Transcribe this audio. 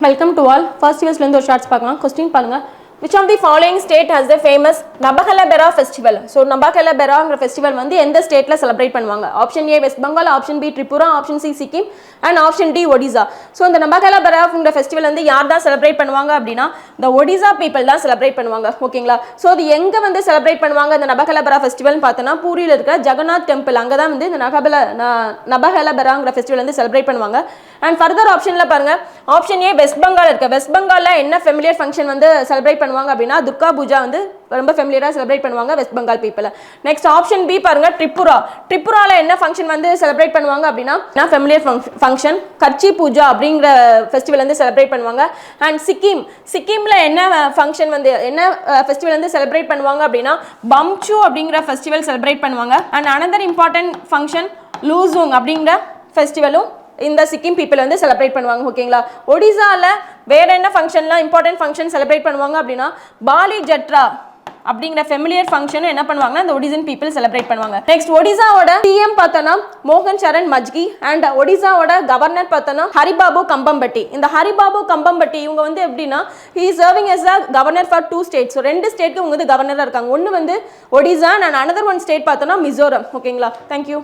Welcome to all. First years lendo shots paakalam. Question paalunga. Which of the following state has the famous Nabakala festival? So Nabakala festival வந்து எந்த ஸ்டேட்ல celebrate பண்ணுவாங்க? Option A West Bengal, option B Tripura, option C Sikkim and option D Odisha. So இந்த நபகலா festival வந்து யார் தான் celebrate பண்ணுவாங்க அப்படின்னா இந்த ஒடிசா பீப்புள் தான் செலிப்ரேட் பண்ணுவாங்க. ஓகேங்களா? ஸோ அது எங்கே வந்து செலிப்ரேட் பண்ணுவாங்க இந்த நபகலா ஃபெஸ்டிவல்னு பார்த்தோன்னா பூரியில் இருக்கிற ஜெகநாத் டெம்பிள் அங்கே தான் வந்து இந்த நபகலா ஃபெஸ்டிவல் வந்து செலிப்ரேட் பண்ணுவாங்க. அண்ட் ஃபர்தர் ஆப்ஷனில் பாருங்க, ஆப்ஷன் ஏ வெஸ்ட் பெங்கால் இருக்கு. வெஸ்ட் பெங்காலில் என்ன ஃபெமிலியர் ஃபங்க்ஷன் வந்து செலிப்ரேட் பண்ணுவாங்க அப்படின்னா துர்கா பூஜா வந்து ரொம்ப ஃபெமிலியராக செலிப்ரேட் பண்ணுவாங்க West Bengal people. Next option B பாருங்க, திரிபுரால என்ன ஃபங்க்ஷன் வந்து செலிப்ரேட் பண்ணுவாங்க அப்படின்னா ஃபெமிலியர் ஃபங்க்ஷன் கர்ச்சி பூஜா அப்படிங்கிற ஃபெஸ்டிவல் வந்து செலிப்ரேட் பண்ணுவாங்க. அண்ட் சிக்கிம்ல என்ன ஃபங்க்ஷன் வந்து என்ன ஃபெஸ்டிவல் வந்து செலிப்ரேட் பண்ணுவாங்க அப்படின்னா பம்சூ அப்படிங்கிற ஃபெஸ்டிவல் செலிப்ரேட் பண்ணுவாங்க. அண்ட் அனதர் இம்பார்ட்டன்ட் ஃபங்க்ஷன் லூசூங் அப்படிங்கிற ஃபெஸ்டிவலும் இந்த சிக்கிம் பீப்புள் வந்து செலிப்ரேட் பண்ணுவாங்க. ஓகேங்களா? ஒடிசால வேற என்ன ஃபங்க்ஷன்லாம் இம்பார்ட்டன்ட் ஃபங்க்ஷன் செலிப்ரேட் பண்ணுவாங்க அப்படின்னா பாலி ஜட்ரா அப்படிங்கிற ஃபெமிலியர் ஃபங்க்ஷன் என்ன பண்ணுவாங்கன்னா இந்த ஒடிசன் பீப்புள் செலிப்ரேட் பண்ணுவாங்க. நெக்ஸ்ட் ஒடிசாவோட சிஎம் பார்த்தோன்னா மோகன் சரண் மஜ்கி அண்ட் ஒடிசாவோட கவர்னர் பார்த்தோன்னா ஹரிபாபு கம்பம்பட்டி. இந்த ஹரிபாபு கம்பம்பட்டி இவங்க வந்து எப்படின்னா he serving as a governor for 2 states. So 2 ஸ்டேட்க்கு இவங்க வந்து கவர்னராக இருக்காங்க. ஒன்று வந்து Odisha and another one state பார்த்தோன்னா மிசோரம். ஓகேங்களா? தேங்க்யூ.